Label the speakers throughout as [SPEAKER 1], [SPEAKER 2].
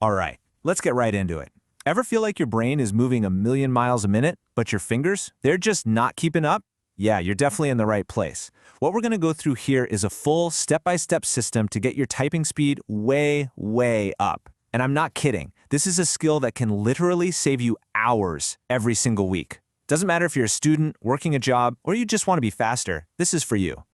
[SPEAKER 1] All right, let's get right into it. Ever feel like your brain is moving a million miles a minute, but your fingers, they're just not keeping up? Yeah, you're definitely in the right place. What we're going to go through here is a full step-by-step system to get your typing speed way, way up. And I'm not kidding. This is a skill that can literally save you hours every single week. Doesn't matter if you're a student, working a job, or you just want to be faster, this is for you.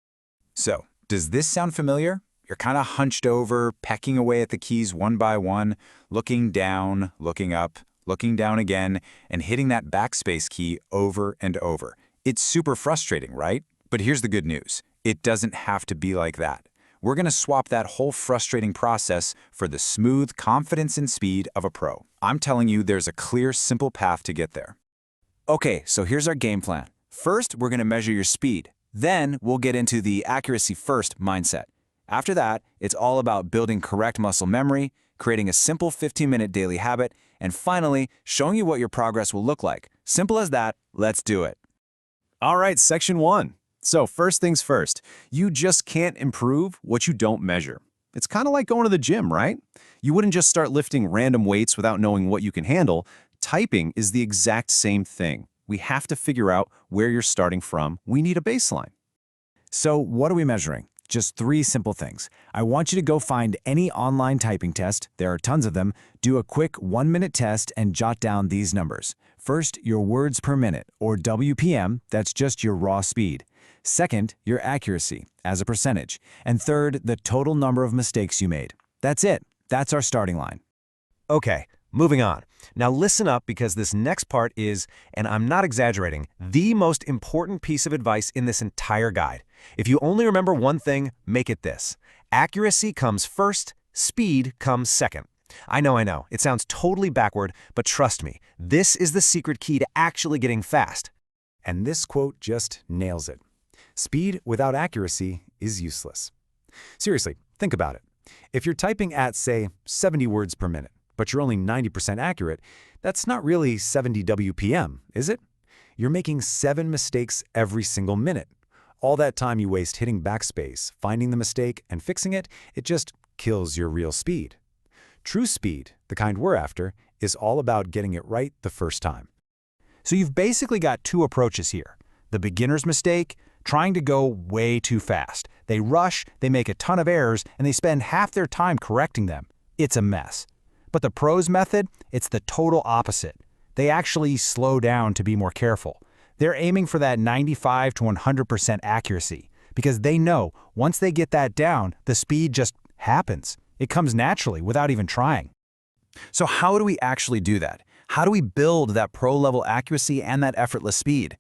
[SPEAKER 2] So, does this sound familiar? You're kind of hunched over, pecking away at the keys one by one, looking down, looking up, looking down again, and hitting that backspace key over and over. It's super frustrating, right? But here's the good news. It doesn't have to be like that. We're going to swap that whole frustrating process for the smooth confidence and speed of a pro. I'm telling you, there's a clear, simple path to get there.
[SPEAKER 1] Okay, so here's our game plan. First, we're going to measure your speed. Then, we'll get into the accuracy first mindset. After that, it's all about building correct muscle memory, creating a simple 15-minute daily habit, and finally, showing you what your progress will look like. Simple as that, let's do it.
[SPEAKER 3] All right, section 1. So first things first, you just can't improve what you don't measure. It's kind of like going to the gym, right? You wouldn't just start lifting random weights without knowing what you can handle. Typing is the exact same thing. We have to figure out where you're starting from. We need a baseline.
[SPEAKER 1] So what are we measuring? Just 3 simple things. I want you to go find any online typing test, there are tons of them, do a quick 1-minute test and jot down these numbers. First, your words per minute, or WPM, that's just your raw speed. Second, your accuracy, as a percentage. And third, the total number of mistakes you made. That's it. That's our starting line.
[SPEAKER 3] Okay, moving on. Now listen up because this next part is, and I'm not exaggerating, the most important piece of advice in this entire guide. If you only remember one thing, make it this. Accuracy comes first, speed comes second. I know, it sounds totally backward, but trust me, this is the secret key to actually getting fast.
[SPEAKER 4] And this quote just nails it. Speed without accuracy is useless. Seriously, think about it. If you're typing at, say, 70 words per minute, but you're only 90% accurate, that's not really 70 WPM, is it? You're making 7 mistakes every single minute. All that time you waste hitting backspace, finding the mistake, and fixing it, it just kills your real speed. True speed, the kind we're after, is all about getting it right the first time.
[SPEAKER 1] So you've basically got 2 approaches here. The beginner's mistake, trying to go way too fast. They rush, they make a ton of errors, and they spend half their time correcting them. It's a mess. But the pro's method, it's the total opposite. They actually slow down to be more careful. They're aiming for that 95 to 100% accuracy because they know once they get that down, the speed just happens. It comes naturally without even trying.
[SPEAKER 3] So how do we actually do that? How do we build that pro-level accuracy and that effortless speed?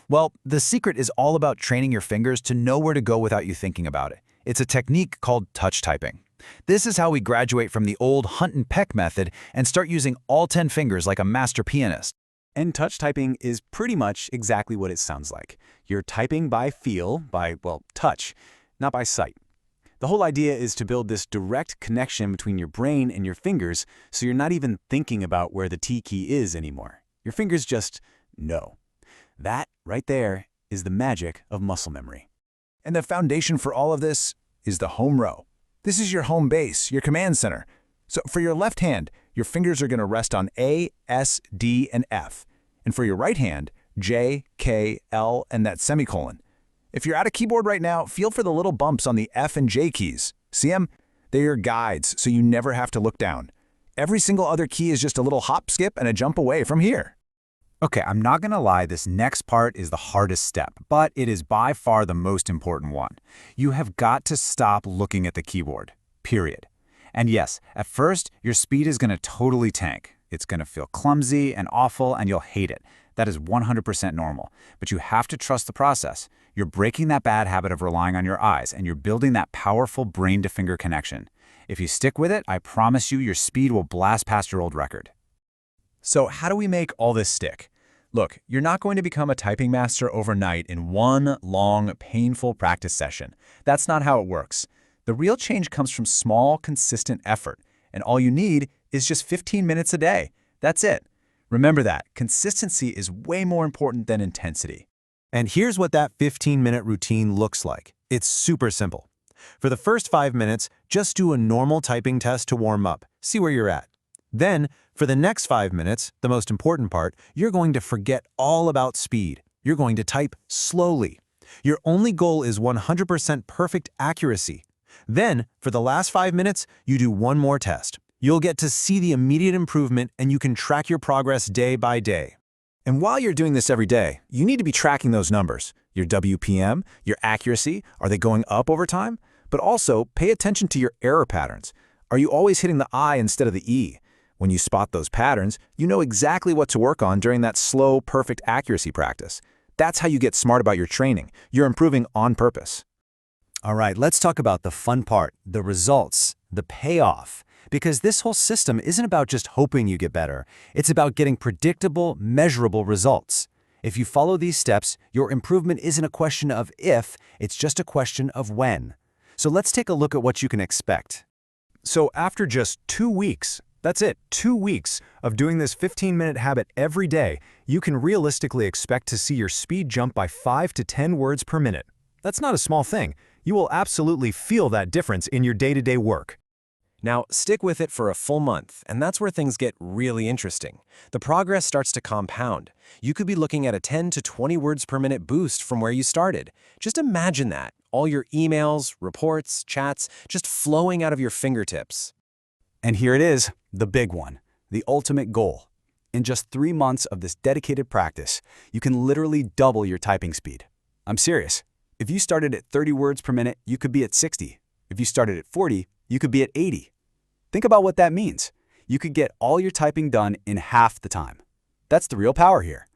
[SPEAKER 3] Well, the secret is all about training your fingers to know where to go without you thinking about it. It's a technique called touch typing. This is how we graduate from the old hunt and peck method and start using all 10 fingers like a master pianist.
[SPEAKER 4] And touch typing is pretty much exactly what it sounds like. You're typing by feel, well, touch, not by sight. The whole idea is to build this direct connection between your brain and your fingers so you're not even thinking about where the T key is anymore. Your fingers just know. That, right there, is the magic of muscle memory.
[SPEAKER 1] And the foundation for all of this is the home row. This is your home base, your command center. So for your left hand, your fingers are going to rest on A, S, D, and F. And for your right hand, J, K, L, and that semicolon. If you're at a keyboard right now, feel for the little bumps on the F and J keys. See them? They're your guides, so you never have to look down. Every single other key is just a little hop, skip, and a jump away from here.
[SPEAKER 2] Okay, I'm not gonna lie, this next part is the hardest step, but it is by far the most important one. You have got to stop looking at the keyboard, period. And yes, at first, your speed is gonna totally tank. It's gonna feel clumsy and awful, and you'll hate it. That is 100% normal, but you have to trust the process. You're breaking that bad habit of relying on your eyes, and you're building that powerful brain-to-finger connection. If you stick with it, I promise you your speed will blast past your old record.
[SPEAKER 3] So how do we make all this stick? Look, you're not going to become a typing master overnight in one long, painful practice session. That's not how it works. The real change comes from small, consistent effort, and all you need is just 15 minutes a day. That's it. Remember that, consistency is way more important than intensity.
[SPEAKER 1] And here's what that 15-minute routine looks like. It's super simple. For the first 5 minutes, just do a normal typing test to warm up. See where you're at.
[SPEAKER 3] Then, for the next 5 minutes, the most important part, you're going to forget all about speed. You're going to type slowly. Your only goal is 100% perfect accuracy. Then, for the last 5 minutes, you do one more test. You'll get to see the immediate improvement and you can track your progress day by day. And while you're doing this every day, you need to be tracking those numbers. Your WPM, your accuracy, are they going up over time? But also, pay attention to your error patterns. Are you always hitting the I instead of the E? When you spot those patterns, you know exactly what to work on during that slow, perfect accuracy practice. That's how you get smart about your training. You're improving on purpose.
[SPEAKER 2] All right, let's talk about the fun part, the results, the payoff. Because this whole system isn't about just hoping you get better. It's about getting predictable, measurable results. If you follow these steps, your improvement isn't a question of if, it's just a question of when. So let's take a look at what you can expect.
[SPEAKER 4] So after just 2 weeks, that's it, 2 weeks of doing this 15-minute habit every day, you can realistically expect to see your speed jump by 5 to 10 words per minute. That's not a small thing. You will absolutely feel that difference in your day-to-day work.
[SPEAKER 3] Now, stick with it for a full month, and that's where things get really interesting. The progress starts to compound. You could be looking at a 10 to 20 words per minute boost from where you started. Just imagine that. All your emails, reports, chats, just flowing out of your fingertips.
[SPEAKER 2] And here it is, the big one, the ultimate goal. In just 3 months of this dedicated practice, you can literally double your typing speed. I'm serious. If you started at 30 words per minute, you could be at 60. If you started at 40, you could be at 80. Think about what that means. You could get all your typing done in half the time. That's the real power here.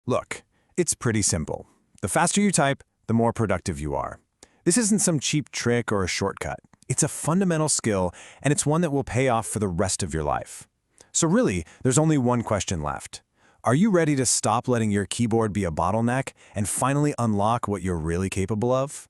[SPEAKER 3] Look, it's pretty simple. The faster you type, the more productive you are. This isn't some cheap trick or a shortcut. It's a fundamental skill, and it's one that will pay off for the rest of your life. So really, there's only one question left. Are you ready to stop letting your keyboard be a bottleneck and finally unlock what you're really capable of?